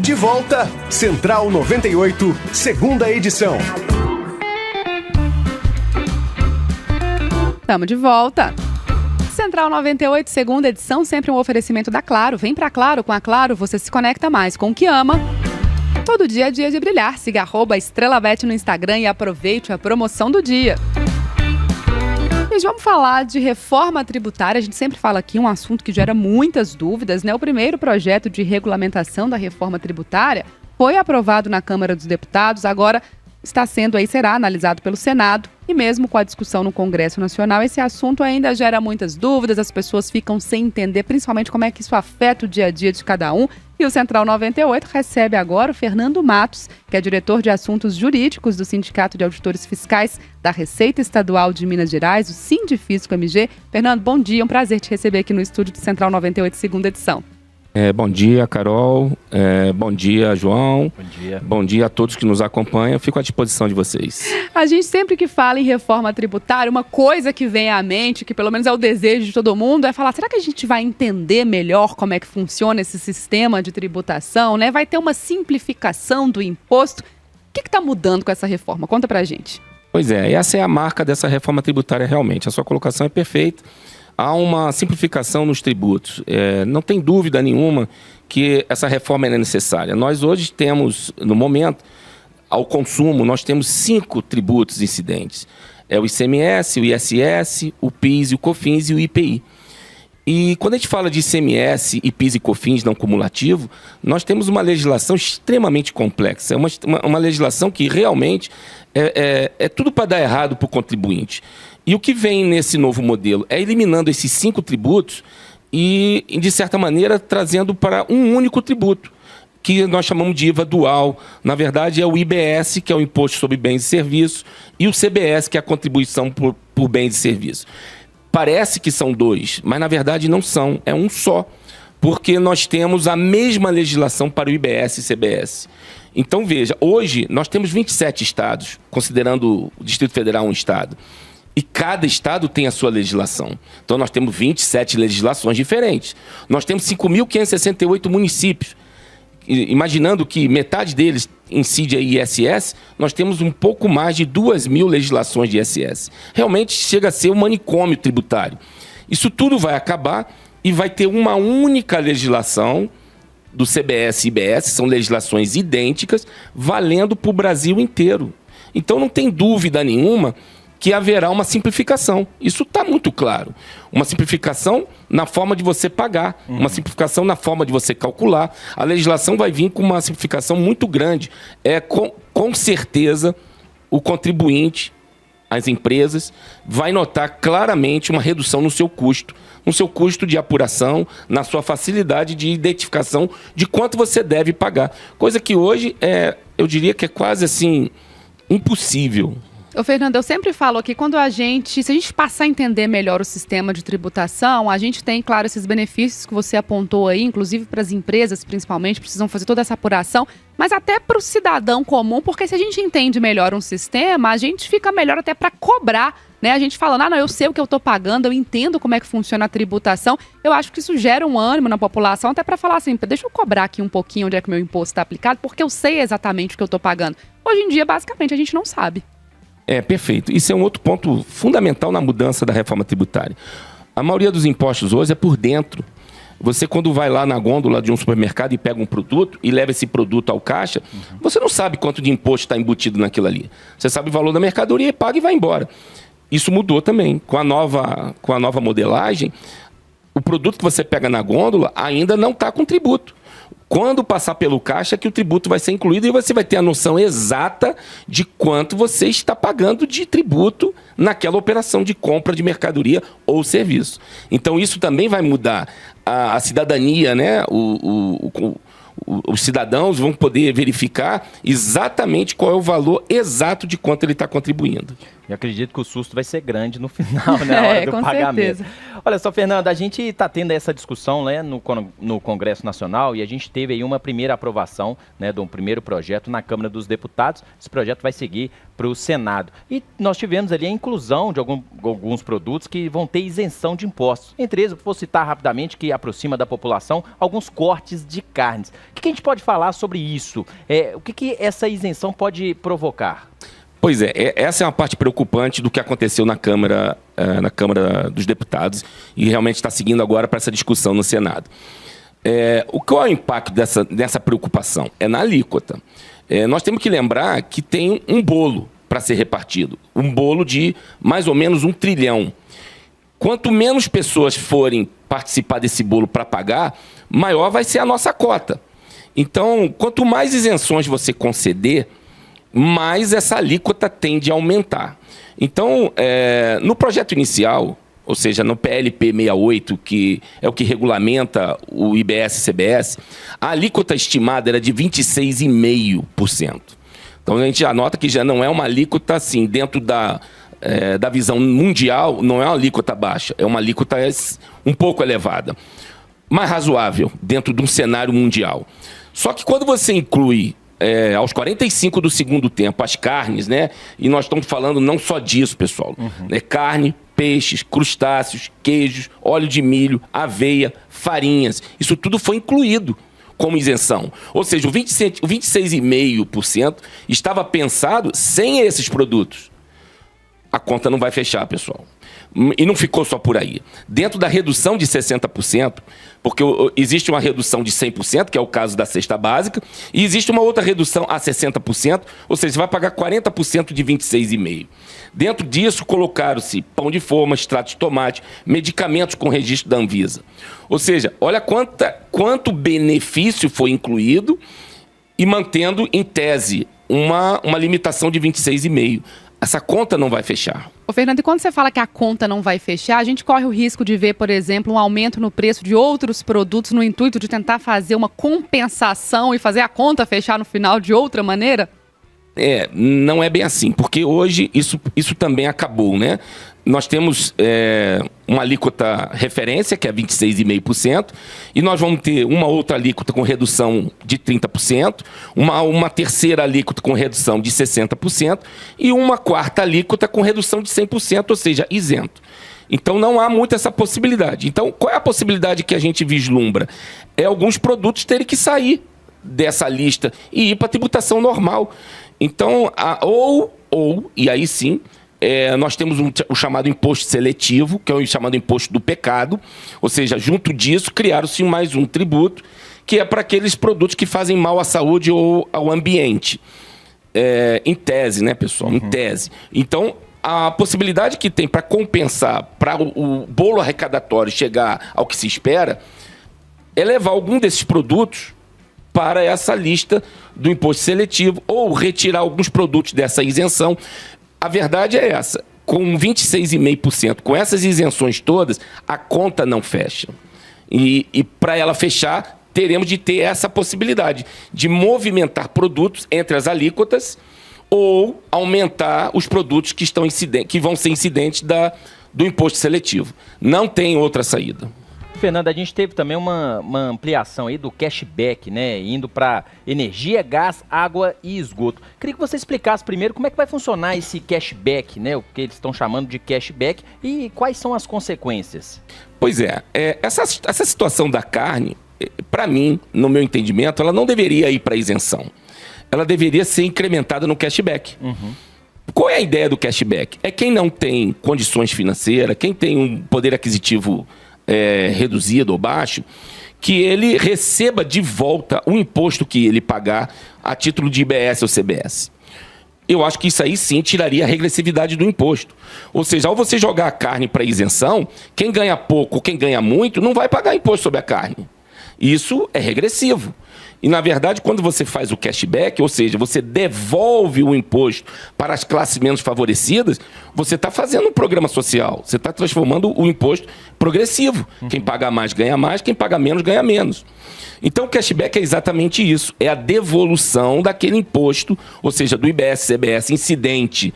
De volta, Central 98, segunda edição. Estamos de volta. Central 98, segunda edição, sempre um oferecimento da Claro. Vem pra Claro, com a Claro você se conecta mais com o que ama. Todo dia é dia de brilhar. Siga @EstrelaBet no Instagram e aproveite a promoção do dia. E vamos falar de reforma tributária. A gente sempre fala aqui um assunto que gera muitas dúvidas, né? O primeiro projeto de regulamentação da reforma tributária foi aprovado na Câmara dos Deputados, agora será analisado pelo Senado. E mesmo com a discussão no Congresso Nacional, esse assunto ainda gera muitas dúvidas, as pessoas ficam sem entender, principalmente como é que isso afeta o dia a dia de cada um. E o Central 98 recebe agora o Fernando Matos, que é diretor de assuntos jurídicos do Sindicato de Auditores Fiscais da Receita Estadual de Minas Gerais, o Sindifisco MG. Fernando, bom dia, um prazer te receber aqui no estúdio do Central 98, segunda edição. Bom dia, Carol. Bom dia, João. Bom dia. Bom dia a todos que nos acompanham. Fico à disposição de vocês. A gente sempre que fala em reforma tributária, uma coisa que vem à mente, que pelo menos é o desejo de todo mundo, é falar, será que a gente vai entender melhor como é que funciona esse sistema de tributação, né? Vai ter uma simplificação do imposto. O que está mudando com essa reforma? Conta pra gente. Pois é, essa é a marca dessa reforma tributária realmente. A sua colocação é perfeita. Há uma simplificação nos tributos. Não tem dúvida nenhuma que essa reforma é necessária. Nós hoje temos, no momento, ao consumo, nós temos 5 tributos incidentes. É o ICMS, o ISS, o PIS, o COFINS e o IPI. E quando a gente fala de ICMS, PIS e COFINS não cumulativo, nós temos uma legislação extremamente complexa. É uma legislação que realmente é tudo para dar errado para o contribuinte. E o que vem nesse novo modelo é eliminando esses 5 tributos e, de certa maneira, trazendo para um único tributo, que nós chamamos de IVA dual. Na verdade, é o IBS, que é o Imposto sobre Bens e Serviços, e o CBS, que é a Contribuição por Bens e Serviços. Parece que são 2, mas, na verdade, não são. É um só, porque nós temos a mesma legislação para o IBS e CBS. Então, veja, hoje nós temos 27 estados, considerando o Distrito Federal um estado. E cada estado tem a sua legislação. Então, nós temos 27 legislações diferentes. Nós temos 5.568 municípios. Imaginando que metade deles incide a ISS, nós temos um pouco mais de 2.000 legislações de ISS. Realmente chega a ser um manicômio tributário. Isso tudo vai acabar e vai ter uma única legislação do CBS e IBS, são legislações idênticas, valendo para o Brasil inteiro. Então, não tem dúvida nenhuma que haverá uma simplificação. Isso está muito claro. Uma simplificação na forma de você pagar, uma simplificação na forma de você calcular. A legislação vai vir com uma simplificação muito grande. Com certeza, o contribuinte, as empresas, vai notar claramente uma redução no seu custo de apuração, na sua facilidade de identificação de quanto você deve pagar. Coisa que hoje, eu diria que é quase assim, impossível. Ô, Fernando, eu sempre falo aqui, se a gente passar a entender melhor o sistema de tributação, a gente tem, claro, esses benefícios que você apontou aí, inclusive para as empresas, principalmente, precisam fazer toda essa apuração, mas até para o cidadão comum, porque se a gente entende melhor um sistema, a gente fica melhor até para cobrar, né? A gente falando, não, eu sei o que eu estou pagando, eu entendo como é que funciona a tributação, eu acho que isso gera um ânimo na população, até para falar assim, deixa eu cobrar aqui um pouquinho onde é que o meu imposto está aplicado, porque eu sei exatamente o que eu estou pagando. Hoje em dia, basicamente, a gente não sabe. Perfeito. Isso é um outro ponto fundamental na mudança da reforma tributária. A maioria dos impostos hoje é por dentro. Você, quando vai lá na gôndola de um supermercado e pega um produto e leva esse produto ao caixa, você não sabe quanto de imposto está embutido naquilo ali. Você sabe o valor da mercadoria, paga e vai embora. Isso mudou também. Com a nova modelagem, o produto que você pega na gôndola ainda não está com tributo. Quando passar pelo caixa que o tributo vai ser incluído e você vai ter a noção exata de quanto você está pagando de tributo naquela operação de compra de mercadoria ou serviço. Então, isso também vai mudar a cidadania, né? Os cidadãos vão poder verificar exatamente qual é o valor exato de quanto ele está contribuindo. Eu acredito que o susto vai ser grande no final, na hora do pagamento. Certeza. Olha só, Fernanda, a gente está tendo essa discussão, né, no Congresso Nacional e a gente teve aí uma primeira aprovação, né, de um primeiro projeto na Câmara dos Deputados. Esse projeto vai seguir para o Senado. E nós tivemos ali a inclusão de alguns produtos que vão ter isenção de impostos. Entre eles, vou citar rapidamente, que aproxima da população, alguns cortes de carnes. O que a gente pode falar sobre isso? O que essa isenção pode provocar? Pois é, essa é uma parte preocupante do que aconteceu na Câmara dos Deputados e realmente está seguindo agora para essa discussão no Senado. Qual é o impacto dessa preocupação? É na alíquota. Nós temos que lembrar que tem um bolo para ser repartido, um bolo de mais ou menos 1 trilhão. Quanto menos pessoas forem participar desse bolo para pagar, maior vai ser a nossa cota. Então, quanto mais isenções você conceder, mais essa alíquota tende a aumentar. Então, no projeto inicial, ou seja, no PLP 68, que é o que regulamenta o IBS-CBS, a alíquota estimada era de 26,5%. Então, a gente já nota que já não é uma alíquota, assim, dentro da visão mundial, não é uma alíquota baixa, é uma alíquota um pouco elevada, mais razoável dentro de um cenário mundial. Só que quando você inclui aos 45 do segundo tempo as carnes, né? E nós estamos falando não só disso, pessoal. Carne, peixes, crustáceos, queijos, óleo de milho, aveia, farinhas. Isso tudo foi incluído como isenção. Ou seja, o 26,5% estava pensado sem esses produtos. A conta não vai fechar, pessoal. E não ficou só por aí. Dentro da redução de 60%, porque existe uma redução de 100%, que é o caso da cesta básica, e existe uma outra redução a 60%, ou seja, você vai pagar 40% de 26,5%. Dentro disso, colocaram-se pão de forma, extrato de tomate, medicamentos com registro da Anvisa. Ou seja, olha quanto benefício foi incluído e mantendo, em tese, uma limitação de 26,5%. Essa conta não vai fechar. Ô, Fernando, e quando você fala que a conta não vai fechar, a gente corre o risco de ver, por exemplo, um aumento no preço de outros produtos no intuito de tentar fazer uma compensação e fazer a conta fechar no final de outra maneira? Não é bem assim, porque hoje isso também acabou, né? Nós temos uma alíquota referência, que é 26,5%, e nós vamos ter uma outra alíquota com redução de 30%, uma terceira alíquota com redução de 60% e uma quarta alíquota com redução de 100%, ou seja, isento. Então não há muito essa possibilidade. Então qual é a possibilidade que a gente vislumbra? É alguns produtos terem que sair dessa lista e ir para a tributação normal. Então, e aí sim, nós temos o chamado imposto seletivo, que é o chamado imposto do pecado, ou seja, junto disso, criaram-se mais um tributo, que é para aqueles produtos que fazem mal à saúde ou ao ambiente. Em tese, né, pessoal? Em tese. Então, a possibilidade que tem para compensar, para o bolo arrecadatório chegar ao que se espera, é levar algum desses produtos para essa lista do imposto seletivo ou retirar alguns produtos dessa isenção. A verdade é essa, com 26,5%, com essas isenções todas, a conta não fecha. E para ela fechar, teremos de ter essa possibilidade de movimentar produtos entre as alíquotas ou aumentar os produtos que vão ser incidentes do imposto seletivo. Não tem outra saída. Fernando, a gente teve também uma ampliação aí do cashback, né? Indo para energia, gás, água e esgoto. Queria que você explicasse primeiro como é que vai funcionar esse cashback, né? O que eles estão chamando de cashback e quais são as consequências. Pois essa situação da carne, para mim, no meu entendimento, ela não deveria ir para isenção. Ela deveria ser incrementada no cashback. Qual é a ideia do cashback? É quem não tem condições financeiras, quem tem um poder aquisitivo reduzido ou baixo, que ele receba de volta o imposto que ele pagar a título de IBS ou CBS. Eu acho que isso aí sim tiraria a regressividade do imposto. Ou seja, ao você jogar a carne para isenção, quem ganha pouco ou quem ganha muito não vai pagar imposto sobre a carne. Isso é regressivo. E, na verdade, quando você faz o cashback, ou seja, você devolve o imposto para as classes menos favorecidas, você está fazendo um programa social. Você está transformando o imposto progressivo. Quem paga mais, ganha mais. Quem paga menos, ganha menos. Então, o cashback é exatamente isso. É a devolução daquele imposto, ou seja, do IBS, CBS, incidente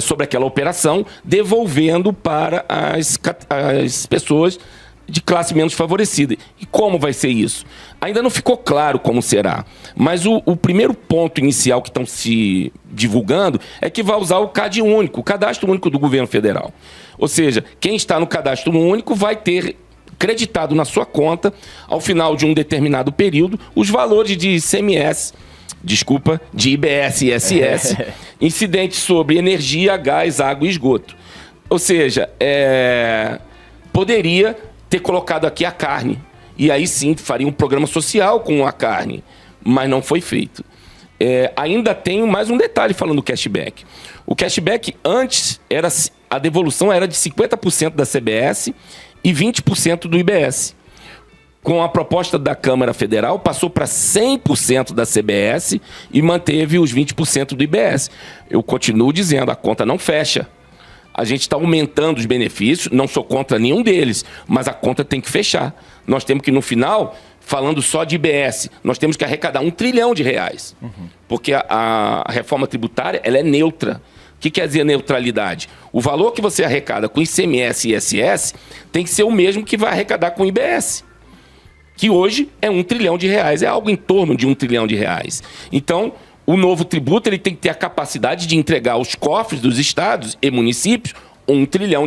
sobre aquela operação, devolvendo para as pessoas de classe menos favorecida. E como vai ser isso? Ainda não ficou claro como será. Mas o primeiro ponto inicial que estão se divulgando é que vai usar o CAD único, o Cadastro Único do Governo Federal. Ou seja, quem está no Cadastro Único vai ter creditado na sua conta, ao final de um determinado período, os valores de ICMS, de IBS e ISS, incidentes sobre energia, gás, água e esgoto. Ou seja, poderia ter colocado aqui a carne, e aí sim faria um programa social com a carne, mas não foi feito. Ainda tem mais um detalhe falando do cashback. O cashback antes, a devolução era de 50% da CBS e 20% do IBS. Com a proposta da Câmara Federal, passou para 100% da CBS e manteve os 20% do IBS. Eu continuo dizendo, a conta não fecha. A gente está aumentando os benefícios, não sou contra nenhum deles, mas a conta tem que fechar. Nós temos que, no final, falando só de IBS, nós temos que arrecadar R$1 trilhão. Porque a reforma tributária ela é neutra. O que quer dizer neutralidade? O valor que você arrecada com ICMS e ISS tem que ser o mesmo que vai arrecadar com IBS, que hoje é R$1 trilhão, é algo em torno de R$1 trilhão. Então, o novo tributo ele tem que ter a capacidade de entregar aos cofres dos estados e municípios R$1 trilhão.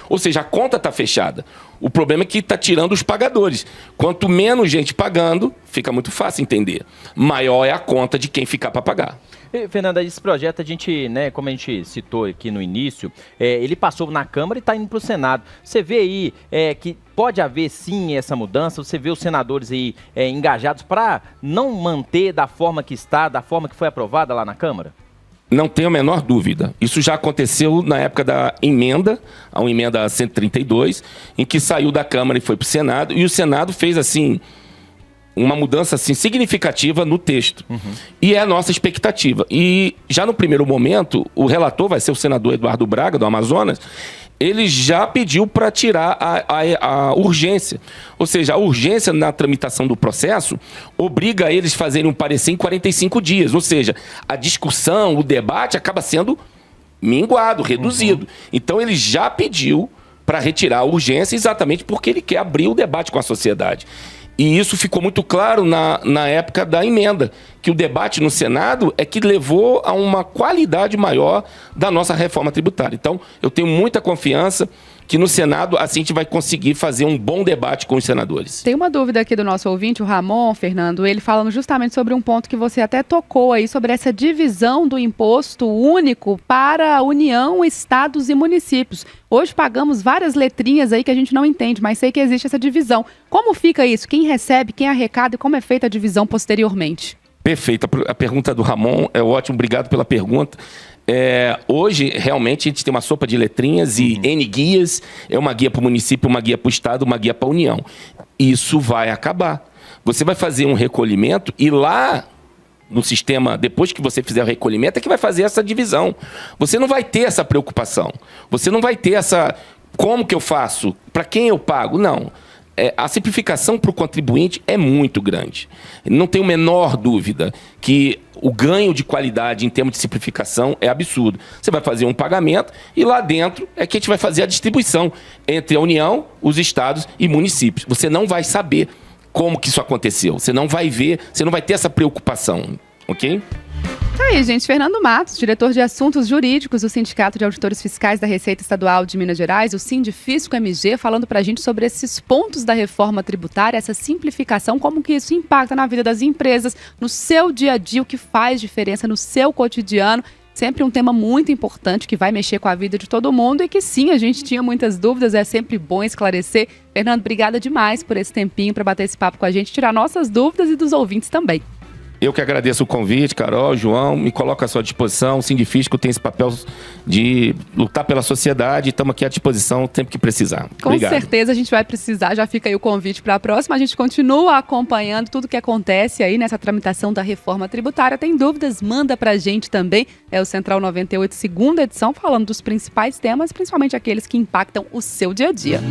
Ou seja, a conta está fechada. O problema é que está tirando os pagadores. Quanto menos gente pagando, fica muito fácil entender. Maior é a conta de quem ficar para pagar. Fernanda, esse projeto, a gente, né, como a gente citou aqui no início, ele passou na Câmara e está indo para o Senado. Você vê aí que pode haver sim essa mudança? Você vê os senadores aí engajados para não manter da forma que está, da forma que foi aprovada lá na Câmara? Não tenho a menor dúvida. Isso já aconteceu na época da emenda, a emenda 132, em que saiu da Câmara e foi para o Senado, e o Senado fez assim uma mudança assim, significativa no texto. E é a nossa expectativa. E já no primeiro momento, o relator vai ser o senador Eduardo Braga, do Amazonas, ele já pediu para tirar a urgência. Ou seja, a urgência na tramitação do processo obriga eles a fazerem um parecer em 45 dias. Ou seja, a discussão, o debate acaba sendo minguado, reduzido. Então ele já pediu para retirar a urgência exatamente porque ele quer abrir o debate com a sociedade. E isso ficou muito claro na época da emenda, que o debate no Senado é que levou a uma qualidade maior da nossa reforma tributária. Então, eu tenho muita confiança que no Senado assim a gente vai conseguir fazer um bom debate com os senadores. Tem uma dúvida aqui do nosso ouvinte, o Ramon, Fernando, ele falando justamente sobre um ponto que você até tocou aí, sobre essa divisão do imposto único para a União, estados e municípios. Hoje pagamos várias letrinhas aí que a gente não entende, mas sei que existe essa divisão. Como fica isso? Quem recebe, quem arrecada e como é feita a divisão posteriormente? Perfeito. A pergunta do Ramon é ótima, obrigado pela pergunta. Hoje, realmente, a gente tem uma sopa de letrinhas e N guias. É uma guia para o município, uma guia para o estado, uma guia para a União. Isso vai acabar. Você vai fazer um recolhimento e lá no sistema, depois que você fizer o recolhimento, é que vai fazer essa divisão. Você não vai ter essa preocupação. Você não vai ter essa... Como que eu faço? Para quem eu pago? Não. A simplificação para o contribuinte é muito grande. Não tenho a menor dúvida que o ganho de qualidade em termos de simplificação é absurdo. Você vai fazer um pagamento e lá dentro é que a gente vai fazer a distribuição entre a União, os estados e municípios. Você não vai saber como que isso aconteceu. Você não vai ver, você não vai ter essa preocupação, ok? Tá aí, gente. Fernando Matos, diretor de Assuntos Jurídicos do Sindicato de Auditores Fiscais da Receita Estadual de Minas Gerais, o Sindifisco MG, falando pra gente sobre esses pontos da reforma tributária, essa simplificação, como que isso impacta na vida das empresas, no seu dia a dia, o que faz diferença no seu cotidiano. Sempre um tema muito importante que vai mexer com a vida de todo mundo e que sim, a gente tinha muitas dúvidas, é sempre bom esclarecer. Fernando, obrigada demais por esse tempinho para bater esse papo com a gente, tirar nossas dúvidas e dos ouvintes também. Eu que agradeço o convite, Carol, João, me coloco à sua disposição. O Sindifisco tem esse papel de lutar pela sociedade e estamos aqui à disposição sempre que precisar. Obrigado. Com certeza a gente vai precisar, já fica aí o convite para a próxima. A gente continua acompanhando tudo que acontece aí nessa tramitação da reforma tributária. Tem dúvidas? Manda para a gente também. É o Central 98, segunda edição, falando dos principais temas, principalmente aqueles que impactam o seu dia a dia.